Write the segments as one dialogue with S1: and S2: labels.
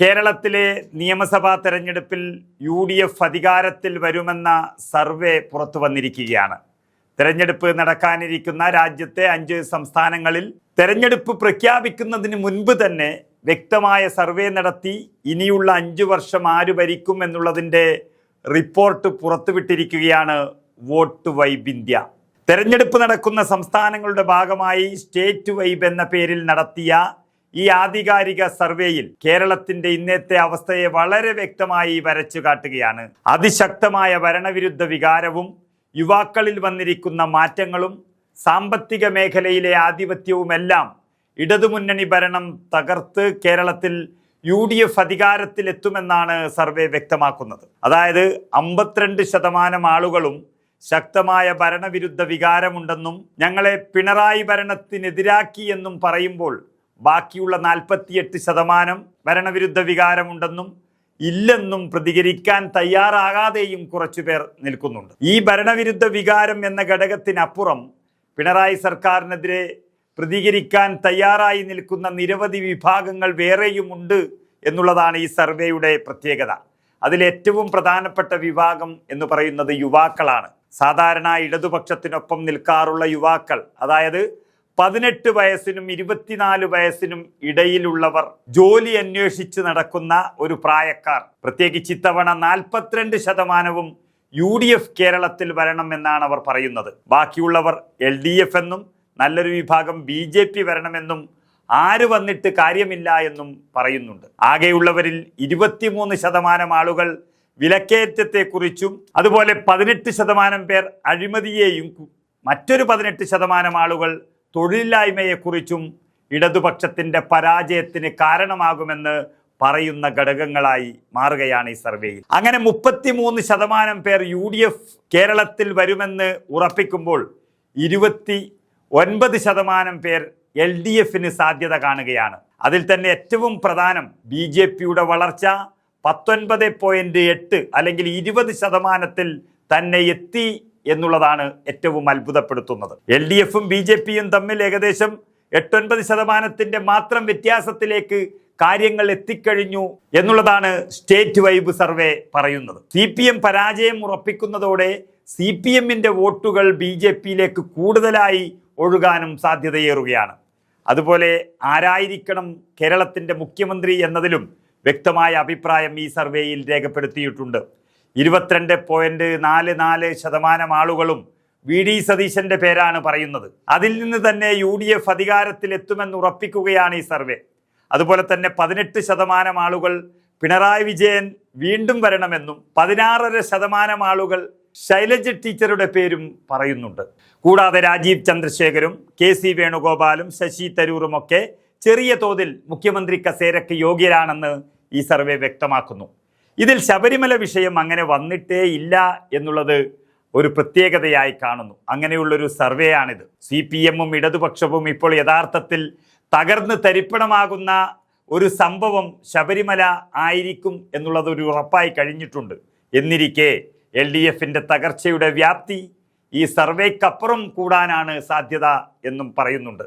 S1: കേരളത്തിലെ നിയമസഭാ തെരഞ്ഞെടുപ്പിൽ UDF അധികാരത്തിൽ വരുമെന്ന സർവേ പുറത്തു വന്നിരിക്കുകയാണ്. തെരഞ്ഞെടുപ്പ് നടക്കാനിരിക്കുന്ന രാജ്യത്തെ 5 സംസ്ഥാനങ്ങളിൽ തെരഞ്ഞെടുപ്പ് പ്രഖ്യാപിക്കുന്നതിന് മുൻപ് തന്നെ വ്യക്തമായ സർവേ നടത്തി ഇനിയുള്ള 5 വർഷം ആര് ഭരിക്കും എന്നുള്ളതിൻ്റെ റിപ്പോർട്ട് പുറത്തുവിട്ടിരിക്കുകയാണ് വോട്ട് വൈബ് ഇന്ത്യ. തെരഞ്ഞെടുപ്പ് നടക്കുന്ന സംസ്ഥാനങ്ങളുടെ ഭാഗമായി സ്റ്റേറ്റ് വൈബ് എന്ന പേരിൽ നടത്തിയ ഈ ആധികാരിക സർവേയിൽ കേരളത്തിന്റെ ഇന്നത്തെ അവസ്ഥയെ വളരെ വ്യക്തമായി വരച്ചു കാട്ടുകയാണ്. അതിശക്തമായ ഭരണവിരുദ്ധ വികാരവും യുവാക്കളിൽ വന്നിരിക്കുന്ന മാറ്റങ്ങളും സാമ്പത്തിക മേഖലയിലെ ആധിപത്യവുമെല്ലാം ഇടതുമുന്നണി ഭരണം തകർത്ത് കേരളത്തിൽ UDF അധികാരത്തിലെത്തുമെന്നാണ് സർവേ വ്യക്തമാക്കുന്നത്. അതായത് 52% ആളുകളും ശക്തമായ ഭരണവിരുദ്ധ വികാരമുണ്ടെന്നും ഞങ്ങളെ പിണറായി ഭരണത്തിനെതിരാക്കി എന്നും പറയുമ്പോൾ ബാക്കിയുള്ള 48% ഭരണവിരുദ്ധ വികാരമുണ്ടെന്നും ഇല്ലെന്നും പ്രതികരിക്കാൻ തയ്യാറാകാതെയും കുറച്ചുപേർ നിൽക്കുന്നുണ്ട്. ഈ ഭരണവിരുദ്ധ വികാരം എന്ന ഘടകത്തിനപ്പുറം പിണറായി സർക്കാരിനെതിരെ പ്രതികരിക്കാൻ തയ്യാറായി നിൽക്കുന്ന നിരവധി വിഭാഗങ്ങൾ വേറെയുമുണ്ട് എന്നുള്ളതാണ് ഈ സർവേയുടെ പ്രത്യേകത. അതിലേറ്റവും പ്രധാനപ്പെട്ട വിഭാഗം എന്ന് പറയുന്നത് യുവാക്കളാണ്. സാധാരണ ഇടതുപക്ഷത്തിനൊപ്പം നിൽക്കാറുള്ള യുവാക്കൾ, അതായത് 18 വയസ്സിനും 24 വയസ്സിനും ഇടയിലുള്ളവർ, ജോലി അന്വേഷിച്ച് നടക്കുന്ന ഒരു പ്രായക്കാർ, പ്രത്യേകിച്ച് ഇത്തവണ 42% UDF കേരളത്തിൽ വരണം എന്നാണ് അവർ പറയുന്നത്. ബാക്കിയുള്ളവർ LDF എന്നും നല്ലൊരു വിഭാഗം BJP വരണമെന്നും ആര് വന്നിട്ട് കാര്യമില്ല എന്നും പറയുന്നുണ്ട്. ആകെയുള്ളവരിൽ 23% ആളുകൾ വിലക്കയറ്റത്തെക്കുറിച്ചും അതുപോലെ 18% പേർ അഴിമതിയെയും മറ്റൊരു 18% ആളുകൾ തൊഴിലില്ലായ്മയെക്കുറിച്ചും ഇടതുപക്ഷത്തിന്റെ പരാജയത്തിന് കാരണമാകുമെന്ന് പറയുന്ന ഘടകങ്ങളായി മാറുകയാണ് ഈ സർവേയിൽ. അങ്ങനെ 33% പേർ UDF കേരളത്തിൽ വരുമെന്ന് ഉറപ്പിക്കുമ്പോൾ 29% പേർ LDFന് സാധ്യത കാണുകയാണ്. അതിൽ തന്നെ ഏറ്റവും പ്രധാനം BJPയുടെ വളർച്ച 19.8 അല്ലെങ്കിൽ 20% തന്നെ എത്തി എന്നുള്ളതാണ് ഏറ്റവും അത്ഭുതപ്പെടുത്തുന്നത്. LDFും BJPയും തമ്മിൽ ഏകദേശം 8-9% മാത്രം വ്യത്യാസത്തിലേക്ക് കാര്യങ്ങൾ എത്തിക്കഴിഞ്ഞു എന്നുള്ളതാണ് സ്റ്റേറ്റ് വൈബ് സർവേ പറയുന്നത്. CPM പരാജയം ഉറപ്പിക്കുന്നതോടെ CPMന്റെ വോട്ടുകൾ BJPയിലേക്ക് കൂടുതലായി ഒഴുകാനും സാധ്യതയേറുകയാണ്. അതുപോലെ ആരായിരിക്കണം കേരളത്തിന്റെ മുഖ്യമന്ത്രി എന്നതിലും വ്യക്തമായ അഭിപ്രായം ഈ സർവേയിൽ രേഖപ്പെടുത്തിയിട്ടുണ്ട്. 22.44% ആളുകളും VD സതീശന്റെ പേരാണ് പറയുന്നത്. അതിൽ നിന്ന് തന്നെ UDF അധികാരത്തിലെത്തുമെന്ന് ഉറപ്പിക്കുകയാണ് ഈ സർവേ. അതുപോലെ തന്നെ 18% ആളുകൾ പിണറായി വിജയൻ വീണ്ടും വരണമെന്നും 16% ആളുകൾ ശൈലജ ടീച്ചറുടെ പേരും പറയുന്നുണ്ട്. കൂടാതെ രാജീവ് ചന്ദ്രശേഖരും KC വേണുഗോപാലും ശശി തരൂറുമൊക്കെ ചെറിയ തോതിൽ മുഖ്യമന്ത്രി കസേരയ്ക്ക് യോഗ്യരാണെന്ന് ഈ സർവേ വ്യക്തമാക്കുന്നു. ഇതിൽ ശബരിമല വിഷയം അങ്ങനെ വന്നിട്ടേ ഇല്ല എന്നുള്ളത് ഒരു പ്രത്യേകതയായി കാണുന്നു. അങ്ങനെയുള്ളൊരു സർവേയാണിത്. CPMും ഇടതുപക്ഷവും ഇപ്പോൾ യഥാർത്ഥത്തിൽ തകർന്ന് തരിപ്പണമാകുന്ന ഒരു സംഭവം ശബരിമല ആയിരിക്കും എന്നുള്ളത് ഒരു ഉറപ്പായി കഴിഞ്ഞിട്ടുണ്ട്. എന്നിരിക്കെ LDFന്റെ തകർച്ചയുടെ വ്യാപ്തി ഈ സർവേക്കപ്പുറം കൂടാനാണ് സാധ്യത എന്നും പറയുന്നുണ്ട്.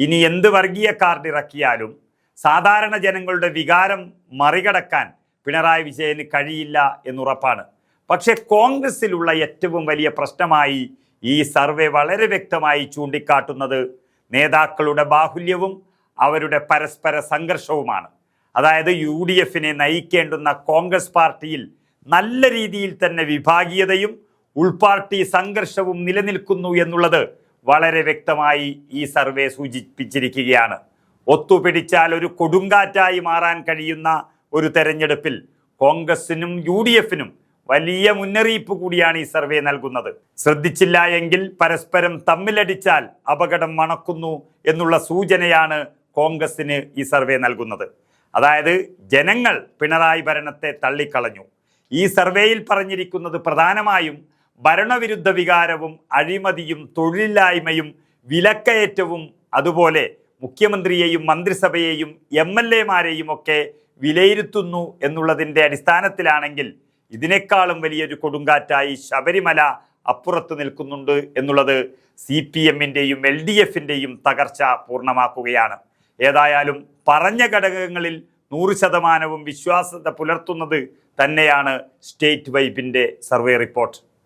S1: ഇനി എന്ത് വർഗീയ കാർഡ് ഇറക്കിയാലും സാധാരണ ജനങ്ങളുടെ വികാരം മറികടക്കാൻ പിണറായി വിജയന് കഴിയില്ല എന്നുറപ്പാണ്. പക്ഷെ കോൺഗ്രസിലുള്ള ഏറ്റവും വലിയ പ്രശ്നമായി ഈ സർവേ വളരെ വ്യക്തമായി ചൂണ്ടിക്കാട്ടുന്നത് നേതാക്കളുടെ ബാഹുല്യവും അവരുടെ പരസ്പര സംഘർഷവുമാണ്. അതായത് UDFനെ നയിക്കേണ്ടുന്ന കോൺഗ്രസ് പാർട്ടിയിൽ നല്ല രീതിയിൽ തന്നെ വിഭാഗീയതയും ഉൾപാർട്ടി സംഘർഷവും നിലനിൽക്കുന്നു എന്നുള്ളത് വളരെ വ്യക്തമായി ഈ സർവേ സൂചിപ്പിച്ചിരിക്കുകയാണ്. ഒത്തുപിടിച്ചാൽ ഒരു കൊടുങ്കാറ്റായി മാറാൻ കഴിയുന്ന ഒരു തെരഞ്ഞെടുപ്പിൽ കോൺഗ്രസിനും UDFനും വലിയ മുന്നറിയിപ്പ് കൂടിയാണ് ഈ സർവേ നൽകുന്നത്. ശ്രദ്ധിച്ചില്ല എങ്കിൽ പരസ്പരം തമ്മിലടിച്ചാൽ അപകടം മണക്കുന്നു എന്നുള്ള സൂചനയാണ് കോൺഗ്രസിന് ഈ സർവേ നൽകുന്നത്. അതായത് ജനങ്ങൾ പിണറായി ഭരണത്തെ തള്ളിക്കളഞ്ഞു. ഈ സർവേയിൽ പറഞ്ഞിരിക്കുന്നത് പ്രധാനമായും ഭരണവിരുദ്ധ വികാരവും അഴിമതിയും തൊഴിലില്ലായ്മയും വിലക്കയറ്റവും അതുപോലെ മുഖ്യമന്ത്രിയെയും മന്ത്രിസഭയെയും MLAമാരെയും ഒക്കെ വിലയിരുത്തുന്നു എന്നുള്ളതിൻ്റെ അടിസ്ഥാനത്തിലാണെങ്കിൽ ഇതിനേക്കാളും വലിയൊരു കൊടുങ്കാറ്റായി ശബരിമല അപ്പുറത്ത് നിൽക്കുന്നുണ്ട് എന്നുള്ളത് CPMന്റെയും LDFന്റെയും തകർച്ച പൂർണ്ണമാക്കുകയാണ്. ഏതായാലും പറഞ്ഞ ഘടകങ്ങളിൽ 100% വിശ്വാസ്യത പുലർത്തുന്നത് തന്നെയാണ് സ്റ്റേറ്റ് വൈബിൻ്റെ സർവേ റിപ്പോർട്ട്.